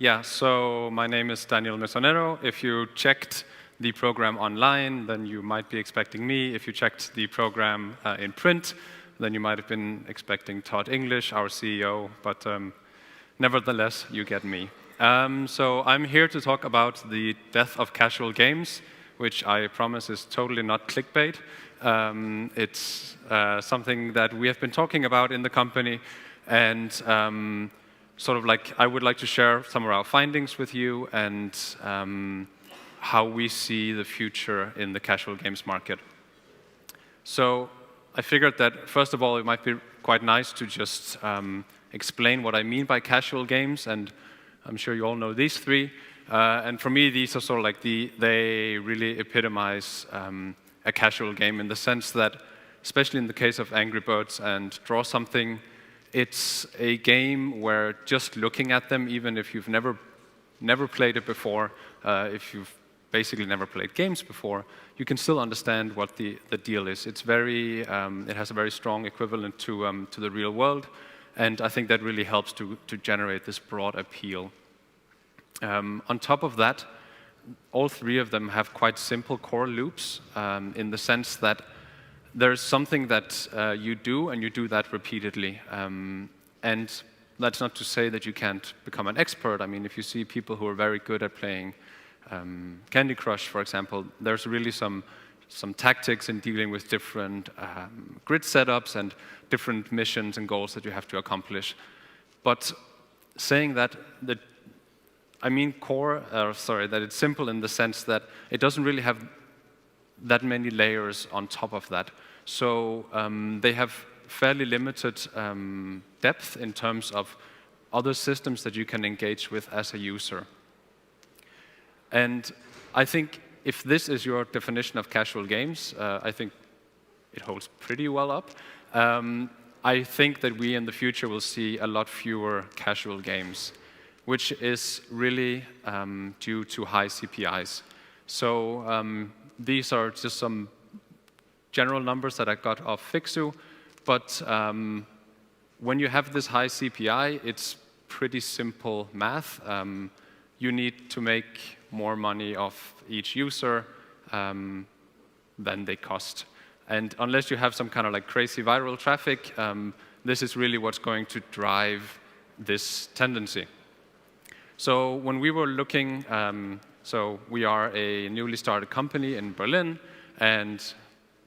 Yeah, so my name is Daniel Mesonero. If you checked the program online, then you might be expecting me. If you checked the program in print, then you might have been expecting Todd English, our CEO, but nevertheless, you get me. So I'm here to talk about the death of casual games, which I promise is totally not clickbait. It's something that we have been talking about in the company, and sort of like I would like to share some of our findings with you and how we see the future in the casual games market. So I figured that, first of all, it might be quite nice to just explain what I mean by casual games, and I'm sure you all know these three. And for me, these are sort of like they really epitomize a casual game in the sense that, especially in the case of Angry Birds and Draw Something, it's a game where just looking at them, even if you've never played it before, if you've basically never played games before, you can still understand what the deal is. It's very, it has a very strong equivalent to the real world, and I think that really helps to generate this broad appeal. On top of that, all three of them have quite simple core loops in the sense that there's something that you do, and you do that repeatedly. And that's not to say that you can't become an expert. I mean, if you see people who are very good at playing Candy Crush, for example, there's really some tactics in dealing with different grid setups and different missions and goals that you have to accomplish. But saying that I mean that it's simple in the sense that it doesn't really have that many layers on top of that. So they have fairly limited depth in terms of other systems that you can engage with as a user. And I think if this is your definition of casual games, I think it holds pretty well up. I think that we in the future will see a lot fewer casual games, which is really due to high CPIs. So these are just some general numbers that I got off Fixu, but when you have this high CPI, it's pretty simple math. You need to make more money off each user than they cost. And unless you have some kind of like crazy viral traffic, this is really what's going to drive this tendency. So when we were looking, so we are a newly started company in Berlin, and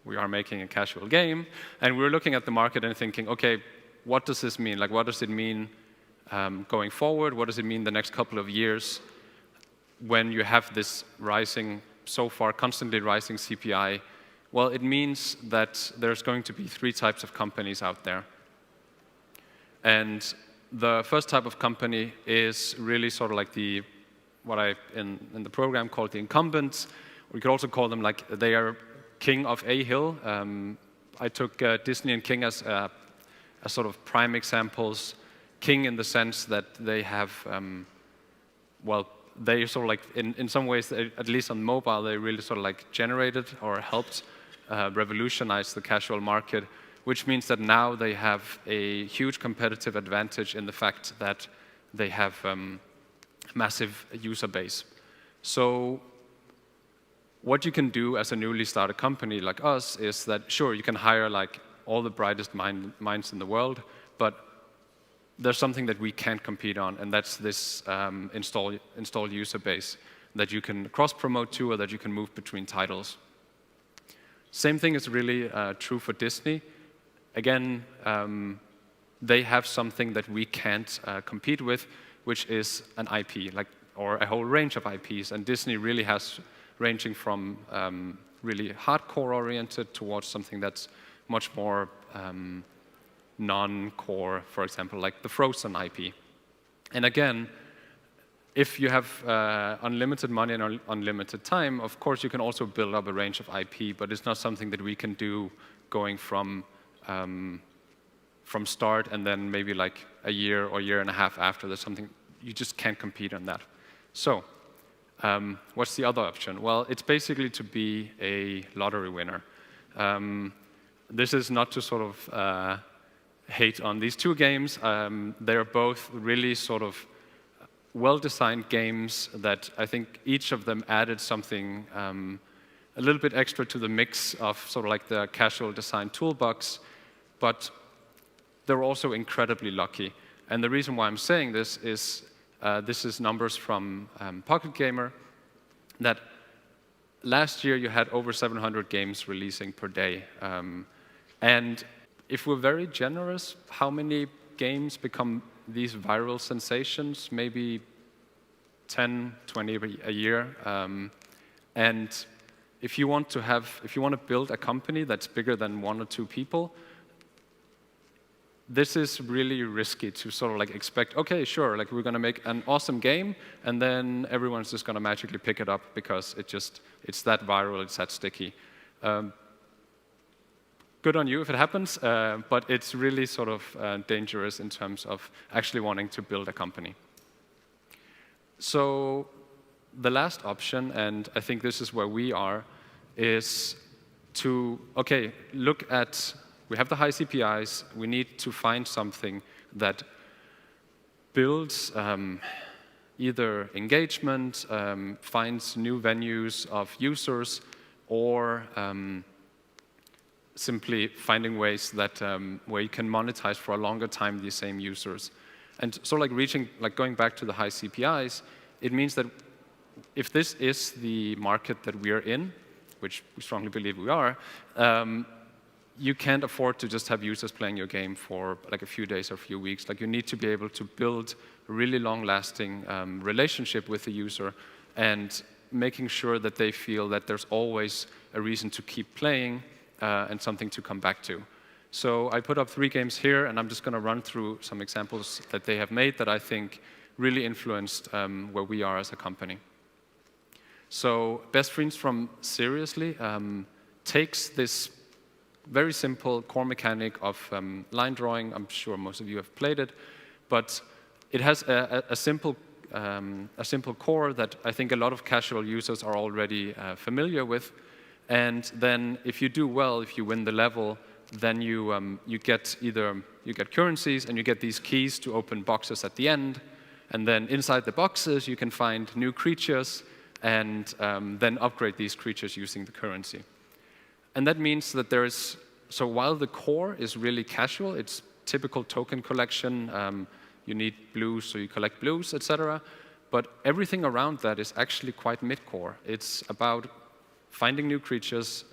we are making a casual game, and we were looking at the market and thinking, okay, what does this mean? Like, what does it mean going forward? What does it mean the next couple of years when you have this rising, so far constantly rising CPI? Well, it means that there's going to be three types of companies out there. And the first type of company is really sort of like what I in the program called the Incumbents. We could also call them like they are king of a hill. I took Disney and King as sort of prime examples. King in the sense that they have, well, they sort of like in some ways, at least on mobile, they really sort of like generated or helped revolutionize the casual market, which means that now they have a huge competitive advantage in the fact that they have massive user base. So what you can do as a newly started company like us is that, sure, you can hire like all the brightest minds in the world, but there's something that we can't compete on, and that's this installed user base that you can cross-promote to or that you can move between titles. Same thing is really true for Disney. Again, they have something that we can't compete with, which is an IP, or a whole range of IPs. And Disney really has ranging from really hardcore-oriented towards something that's much more non-core, for example, like the Frozen IP. And again, if you have unlimited money and unlimited time, of course you can also build up a range of IP, but it's not something that we can do going from start and then maybe like a year or year and a half after. There's something, you just can't compete on that. So what's the other option? Well, it's basically to be a lottery winner. This is not to sort of hate on these two games. They're both really sort of well-designed games that I think each of them added something a little bit extra to the mix of sort of like the casual design toolbox, but they're also incredibly lucky. And the reason why I'm saying this is numbers from Pocket Gamer, that last year you had over 700 games releasing per day. And if we're very generous, how many games become these viral sensations? Maybe 10, 20 a year. And if you want to build a company that's bigger than 1 or 2 people, this is really risky to sort of like expect, okay, sure, like we're going to make an awesome game, and then everyone's just going to magically pick it up because it's that viral, it's that sticky. Good on you if it happens, but it's really sort of dangerous in terms of actually wanting to build a company. So the last option, and I think this is where we are, is to, okay, look at, we have the high CPIs, we need to find something that builds either engagement, finds new venues of users, or simply finding ways that where you can monetize for a longer time these same users. And so going back to the high CPIs, it means that if this is the market that we are in, which we strongly believe we are, you can't afford to just have users playing your game for like a few days or a few weeks. Like you need to be able to build a really long-lasting relationship with the user and making sure that they feel that there's always a reason to keep playing and something to come back to. So I put up 3 games here, and I'm just going to run through some examples that they have made that I think really influenced where we are as a company. So Best Friends from Seriously takes this very simple core mechanic of line drawing. I'm sure most of you have played it, but it has a simple core that I think a lot of casual users are already familiar with. And then if you do well, if you win the level, then you get currencies, and you get these keys to open boxes at the end. And then inside the boxes, you can find new creatures and then upgrade these creatures using the currency. And that means that so while the core is really casual, it's typical token collection, you need blues, so you collect blues, etc. But everything around that is actually quite mid-core. It's about finding new creatures,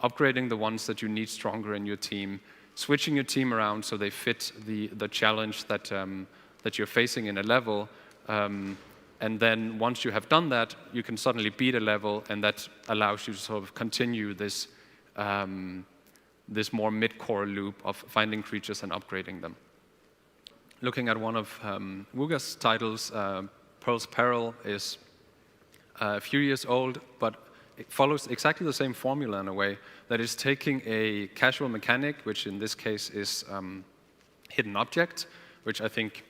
upgrading the ones that you need stronger in your team, switching your team around so they fit the challenge that you're facing in a level. And then once you have done that, you can suddenly beat a level, and that allows you to sort of continue this more mid-core loop of finding creatures and upgrading them. Looking at one of Wuga's titles, Pearl's Peril is a few years old, but it follows exactly the same formula in a way, that is taking a casual mechanic, which in this case is hidden object, which I think,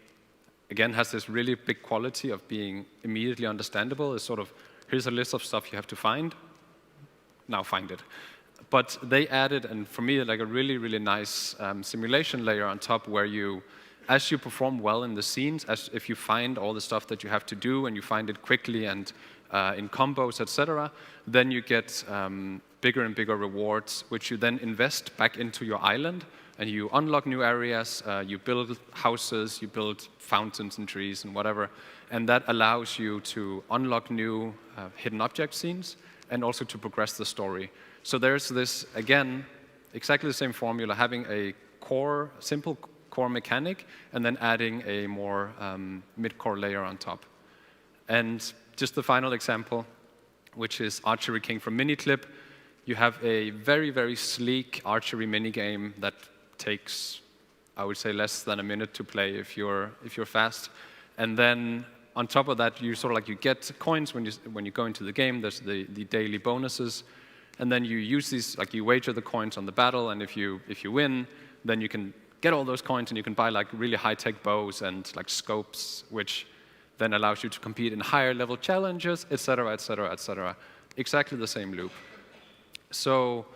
again, has this really big quality of being immediately understandable. It's sort of, here's a list of stuff you have to find, now find it. But they added, and for me, like a really, really nice simulation layer on top where as you perform well in the scenes, if you find all the stuff that you have to do and you find it quickly and in combos, etc., then you get bigger and bigger rewards, which you then invest back into your island, and you unlock new areas, you build houses, you build fountains and trees and whatever, and that allows you to unlock new hidden object scenes and also to progress the story. So there's this, again, exactly the same formula, having a simple core mechanic, and then adding a more mid-core layer on top. And just the final example, which is Archery King from Miniclip. You have a very, very sleek archery minigame that takes, I would say, less than a minute to play if you're fast. And then on top of that, you get coins when you go into the game. There's the daily bonuses, and then you use these, like you wager the coins on the battle, and if you win, then you can get all those coins and you can buy like really high-tech bows and like scopes, which then allows you to compete in higher level challenges, etc., etc., etc. Exactly the same loop. So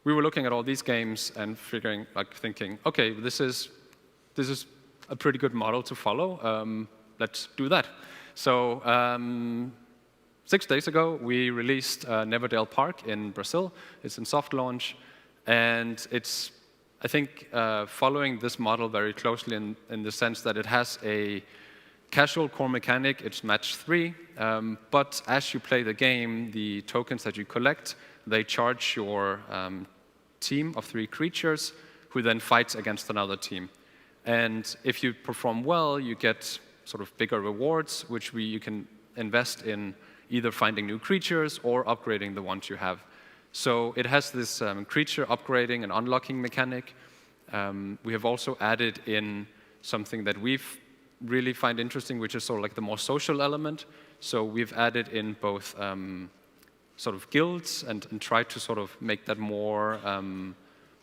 we were looking at all these games and thinking, okay, this is a pretty good model to follow. let's do that. So 6 days ago, we released Neverdale Park in Brazil. It's in soft launch, and it's, I think, following this model very closely in the sense that it has a casual core mechanic. It's match 3, but as you play the game, the tokens that you collect, they charge your team of 3 creatures who then fights against another team. And if you perform well, you get sort of bigger rewards, which you can invest in either finding new creatures or upgrading the ones you have. So it has this creature upgrading and unlocking mechanic. We have also added in something that we've really find interesting, which is sort of like the more social element. So we've added in both sort of guilds and tried to sort of make that more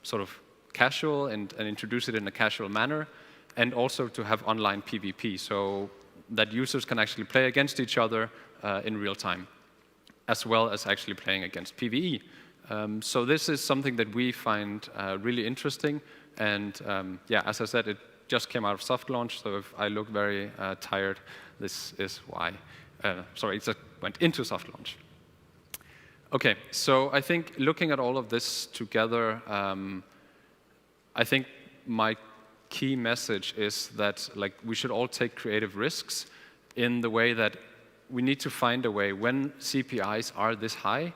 sort of casual and introduce it in a casual manner, and also to have online PvP, so that users can actually play against each other in real time, as well as actually playing against PvE. So this is something that we find really interesting, and yeah, as I said, it just came out of soft launch, so if I look very tired, this is why. Sorry, it just went into soft launch. Okay, so I think looking at all of this together, I think my key message is that we should all take creative risks in the way that we need to find a way, when CPIs are this high,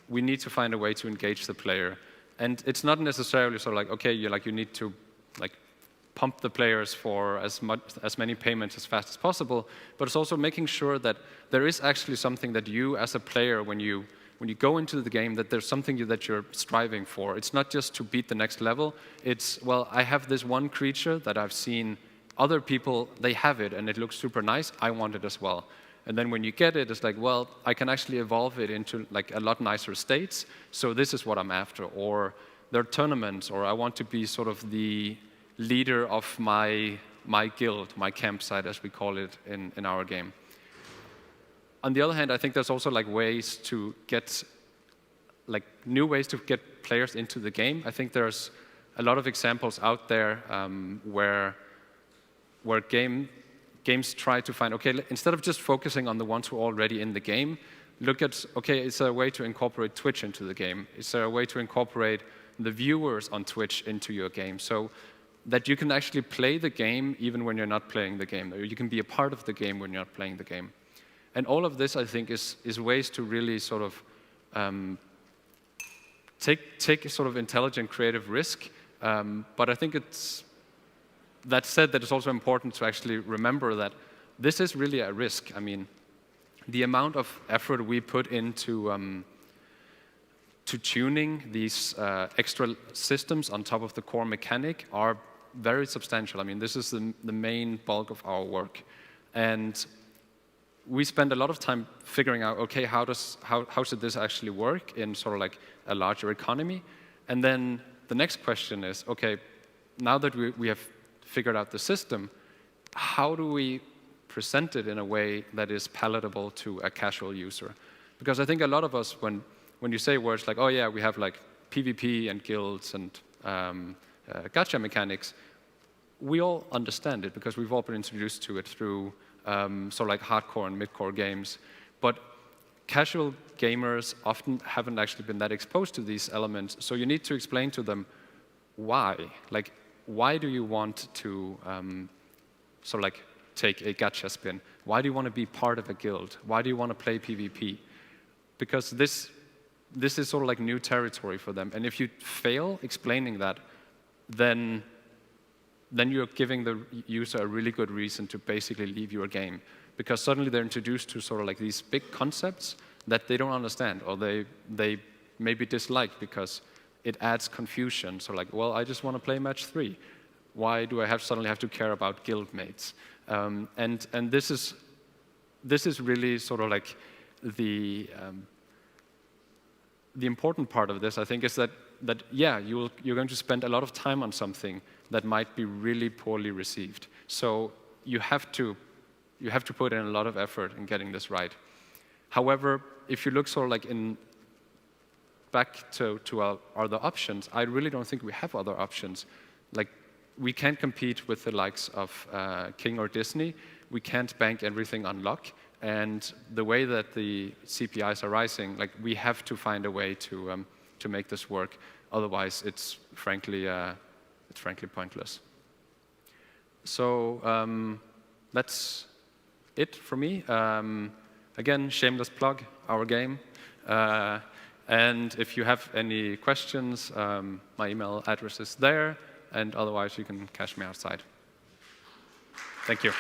we need to find a way to engage the player. And it's not necessarily sort of like, okay, you need to pump the players for as many payments as fast as possible, but it's also making sure that there is actually something that you as a player, when you go into the game, that there's something that you're striving for. It's not just to beat the next level. It's, well, I have this one creature that I've seen other people, they have it, and it looks super nice. I want it as well. And then when you get it, it's like, well, I can actually evolve it into a lot nicer states, so this is what I'm after. Or there are tournaments, or I want to be sort of the leader of my guild, my campsite, as we call it in our game. On the other hand, I think there's also ways to get, new ways to get players into the game. I think there's a lot of examples out there where games try to find, okay, instead of just focusing on the ones who are already in the game, look at, okay, is there a way to incorporate Twitch into the game? Is there a way to incorporate the viewers on Twitch into your game? So that you can actually play the game even when you're not playing the game, or you can be a part of the game when you're not playing the game. And all of this, I think, is ways to really sort of take a sort of intelligent, creative risk. But I think that said, that it's also important to actually remember that this is really a risk. I mean, the amount of effort we put into to tuning these extra systems on top of the core mechanic are very substantial. I mean, this is the main bulk of our work. And we spend a lot of time figuring out, okay, how should this actually work in sort of a larger economy? And then the next question is, okay, now that we have figured out the system, how do we present it in a way that is palatable to a casual user? Because I think a lot of us, when you say words like, oh yeah, we have PvP and guilds and gacha mechanics, we all understand it because we've all been introduced to it through sort of hardcore and mid-core games. But casual gamers often haven't actually been that exposed to these elements, so you need to explain to them why. Why do you want to sort of take a gacha spin? Why do you want to be part of a guild? Why do you want to play PvP? Because this is sort of new territory for them. And if you fail explaining that, then you're giving the user a really good reason to basically leave your game. Because suddenly they're introduced to sort of these big concepts that they don't understand, or they maybe dislike because it adds confusion. So well, I just want to play match 3. Why do I suddenly have to care about guild mates? And this is really sort of the important part of this, I think, is that yeah, you're going to spend a lot of time on something that might be really poorly received. So you have to put in a lot of effort in getting this right. However, if you look sort of back to our other options, I really don't think we have other options. We can't compete with the likes of King or Disney, we can't bank everything on luck. And the way that the CPIs are rising, like, we have to find a way to make this work. Otherwise, it's frankly pointless. So that's it for me. Again, shameless plug, our game. And if you have any questions, my email address is there. And otherwise, you can catch me outside. Thank you.